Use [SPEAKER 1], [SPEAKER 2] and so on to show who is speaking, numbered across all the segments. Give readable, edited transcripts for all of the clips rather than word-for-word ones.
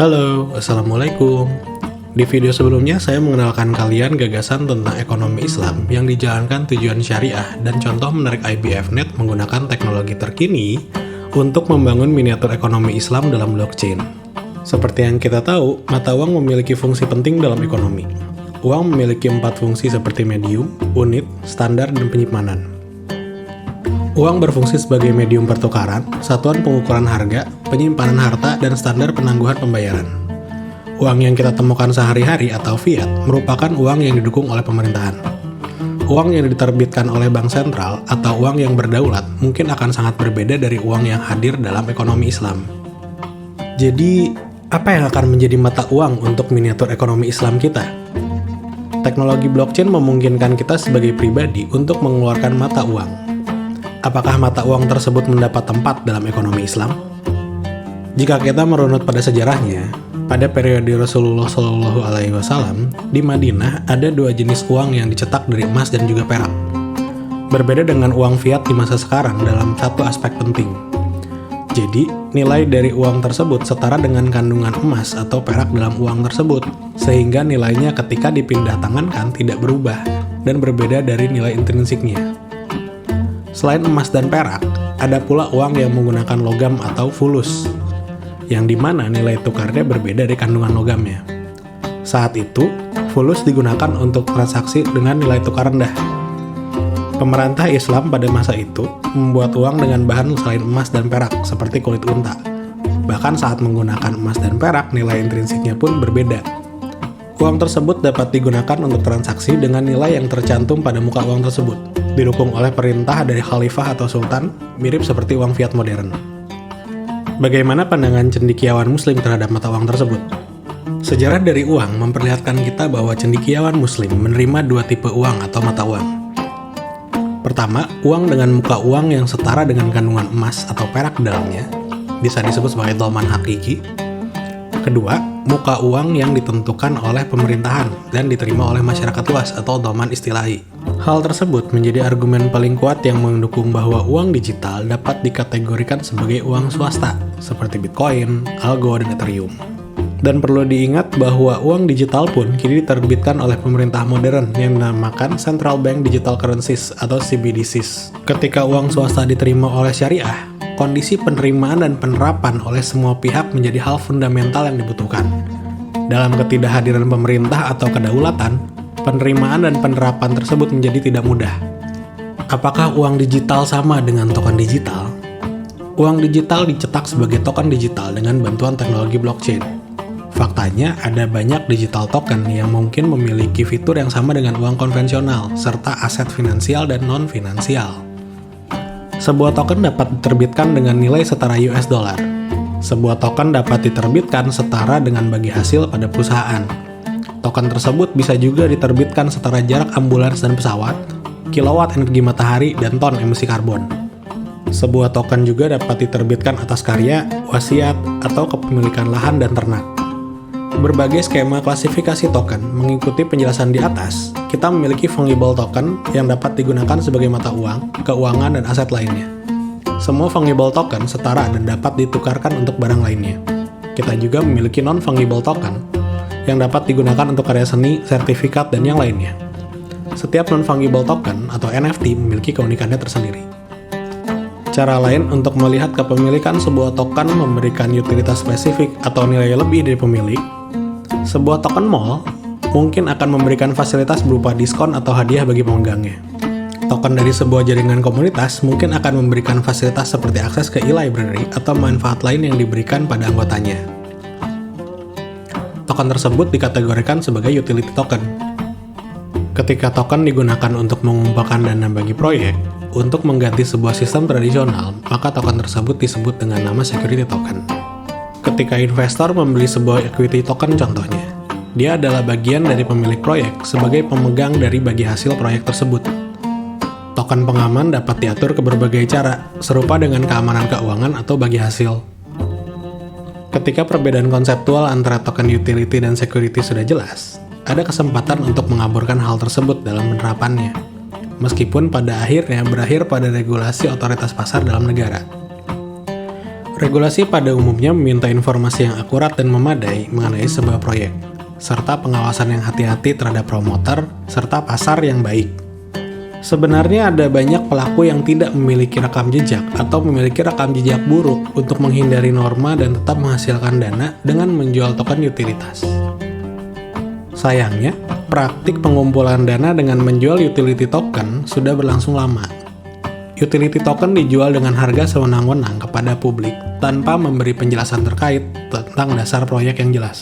[SPEAKER 1] Halo, Assalamualaikum. Di video sebelumnya saya mengenalkan kalian gagasan tentang ekonomi Islam yang dijalankan tujuan syariah dan contoh menarik IBFNet menggunakan teknologi terkini untuk membangun miniatur ekonomi Islam dalam blockchain. Seperti yang kita tahu, mata uang memiliki fungsi penting dalam ekonomi. Uang memiliki 4 fungsi seperti medium, unit, standar, dan penyimpanan. Uang berfungsi sebagai medium pertukaran, satuan pengukuran harga, penyimpanan harta, dan standar penangguhan pembayaran. Uang yang kita temukan sehari-hari atau fiat merupakan uang yang didukung oleh pemerintahan. Uang yang diterbitkan oleh bank sentral atau uang yang berdaulat mungkin akan sangat berbeda dari uang yang hadir dalam ekonomi Islam. Jadi, apa yang akan menjadi mata uang untuk miniatur ekonomi Islam kita? Teknologi blockchain memungkinkan kita sebagai pribadi untuk mengeluarkan mata uang. Apakah mata uang tersebut mendapat tempat dalam ekonomi Islam? Jika kita merunut pada sejarahnya, pada periode Rasulullah SAW, di Madinah ada 2 jenis uang yang dicetak dari emas dan juga perak. Berbeda dengan uang fiat di masa sekarang dalam satu aspek penting. Jadi, nilai dari uang tersebut setara dengan kandungan emas atau perak dalam uang tersebut, sehingga nilainya ketika dipindah tangankan tidak berubah dan berbeda dari nilai intrinsiknya. Selain emas dan perak, ada pula uang yang menggunakan logam atau fulus, yang dimana nilai tukarnya berbeda dari kandungan logamnya. Saat itu, fulus digunakan untuk transaksi dengan nilai tukar rendah. Pemerintah Islam pada masa itu membuat uang dengan bahan selain emas dan perak, seperti kulit unta. Bahkan saat menggunakan emas dan perak, nilai intrinsiknya pun berbeda. Uang tersebut dapat digunakan untuk transaksi dengan nilai yang tercantum pada muka uang tersebut, didukung oleh perintah dari khalifah atau sultan, mirip seperti uang fiat modern. Bagaimana pandangan cendekiawan muslim terhadap mata uang tersebut? Sejarah dari uang memperlihatkan kita bahwa cendekiawan muslim menerima 2 tipe uang atau mata uang. Pertama, uang dengan muka uang yang setara dengan kandungan emas atau perak dalamnya, bisa disebut sebagai dolman hakiki. Kedua, muka uang yang ditentukan oleh pemerintahan dan diterima oleh masyarakat luas atau dolman istilahi. Hal tersebut menjadi argumen paling kuat yang mendukung bahwa uang digital dapat dikategorikan sebagai uang swasta, seperti Bitcoin, Algo, dan Ethereum. Dan perlu diingat bahwa uang digital pun kini diterbitkan oleh pemerintah modern yang dinamakan Central Bank Digital Currencies atau CBDCs. Ketika uang swasta diterima oleh syariah, kondisi penerimaan dan penerapan oleh semua pihak menjadi hal fundamental yang dibutuhkan. Dalam ketidakhadiran pemerintah atau kedaulatan, penerimaan dan penerapan tersebut menjadi tidak mudah. Apakah uang digital sama dengan token digital? Uang digital dicetak sebagai token digital dengan bantuan teknologi blockchain. Faktanya, ada banyak digital token yang mungkin memiliki fitur yang sama dengan uang konvensional, serta aset finansial dan non-finansial. Sebuah token dapat diterbitkan dengan nilai setara US dollar. Sebuah token dapat diterbitkan setara dengan bagi hasil pada perusahaan. Token tersebut bisa juga diterbitkan setara jarak ambulans dan pesawat, kilowatt energi matahari, dan ton emisi karbon. Sebuah token juga dapat diterbitkan atas karya, wasiat, atau kepemilikan lahan dan ternak. Berbagai skema klasifikasi token mengikuti penjelasan di atas, kita memiliki fungible token yang dapat digunakan sebagai mata uang, keuangan, dan aset lainnya. Semua fungible token setara dan dapat ditukarkan untuk barang lainnya. Kita juga memiliki non-fungible token yang dapat digunakan untuk karya seni, sertifikat, dan yang lainnya. Setiap non-fungible token atau NFT memiliki keunikannya tersendiri. Cara lain untuk melihat kepemilikan sebuah token memberikan utilitas spesifik atau nilai lebih dari pemilik. Sebuah token mall mungkin akan memberikan fasilitas berupa diskon atau hadiah bagi pemegangnya. Token dari sebuah jaringan komunitas mungkin akan memberikan fasilitas seperti akses ke e-library atau manfaat lain yang diberikan pada anggotanya. Token tersebut dikategorikan sebagai utility token. Ketika token digunakan untuk mengumpulkan dana bagi proyek, untuk mengganti sebuah sistem tradisional, maka token tersebut disebut dengan nama security token. Ketika investor membeli sebuah equity token contohnya, dia adalah bagian dari pemilik proyek sebagai pemegang dari bagi hasil proyek tersebut. Token pengaman dapat diatur ke berbagai cara, serupa dengan keamanan keuangan atau bagi hasil. Ketika perbedaan konseptual antara token utility dan security sudah jelas, ada kesempatan untuk mengaburkan hal tersebut dalam penerapannya, meskipun pada akhirnya berakhir pada regulasi otoritas pasar dalam negara. Regulasi pada umumnya meminta informasi yang akurat dan memadai mengenai sebuah proyek, serta pengawasan yang hati-hati terhadap promotor, serta pasar yang baik. Sebenarnya ada banyak pelaku yang tidak memiliki rekam jejak atau memiliki rekam jejak buruk untuk menghindari norma dan tetap menghasilkan dana dengan menjual token utilitas. Sayangnya, praktik pengumpulan dana dengan menjual utility token sudah berlangsung lama. Utility token dijual dengan harga sewenang-wenang kepada publik tanpa memberi penjelasan terkait tentang dasar proyek yang jelas.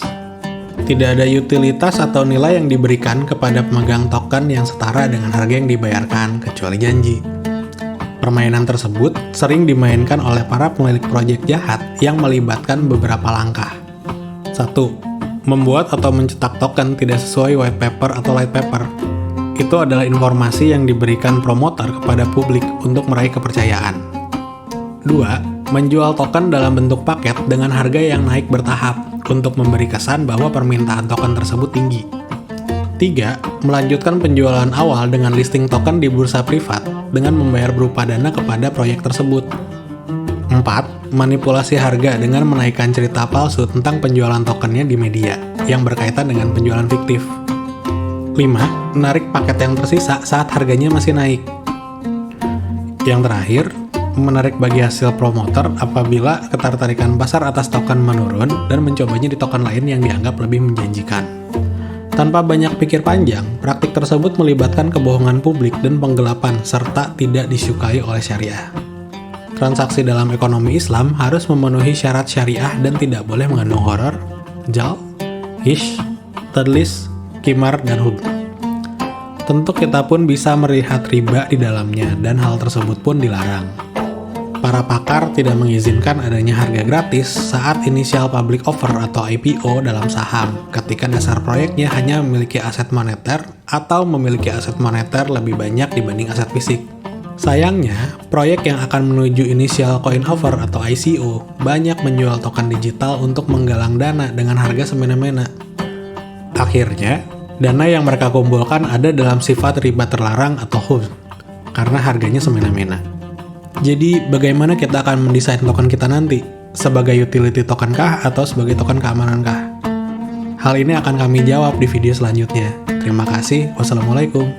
[SPEAKER 1] Tidak ada utilitas atau nilai yang diberikan kepada pemegang token yang setara dengan harga yang dibayarkan, kecuali janji. Permainan tersebut sering dimainkan oleh para pemilik proyek jahat yang melibatkan beberapa langkah. 1. Membuat atau mencetak token tidak sesuai white paper atau light paper. Itu adalah informasi yang diberikan promotor kepada publik untuk meraih kepercayaan. 2. Menjual token dalam bentuk paket dengan harga yang naik bertahap untuk memberi kesan bahwa permintaan token tersebut tinggi. 3. Melanjutkan penjualan awal dengan listing token di bursa privat dengan membayar berupa dana kepada proyek tersebut. 4. Manipulasi harga dengan menaikkan cerita palsu tentang penjualan tokennya di media yang berkaitan dengan penjualan fiktif. 5. Menarik paket yang tersisa saat harganya masih naik. Yang terakhir, menarik bagi hasil promotor apabila ketertarikan pasar atas token menurun dan mencobanya di token lain yang dianggap lebih menjanjikan. Tanpa banyak pikir panjang, praktik tersebut melibatkan kebohongan publik dan penggelapan serta tidak disukai oleh syariah. Transaksi dalam ekonomi Islam harus memenuhi syarat syariah dan tidak boleh mengandung horor, jal, hish, tadlis, kimar, dan hub. Tentu kita pun bisa melihat riba di dalamnya dan hal tersebut pun dilarang. Para pakar tidak mengizinkan adanya harga gratis saat initial public offer atau IPO dalam saham ketika dasar proyeknya hanya memiliki aset moneter atau memiliki aset moneter lebih banyak dibanding aset fisik. Sayangnya, proyek yang akan menuju initial coin offer atau ICO banyak menjual token digital untuk menggalang dana dengan harga semena-mena. Akhirnya, dana yang mereka kumpulkan ada dalam sifat riba terlarang atau hub, karena harganya semena-mena. Jadi, bagaimana kita akan mendesain token kita nanti? Sebagai utility token kah atau sebagai token keamanan kah? Hal ini akan kami jawab di video selanjutnya. Terima kasih. Wassalamualaikum.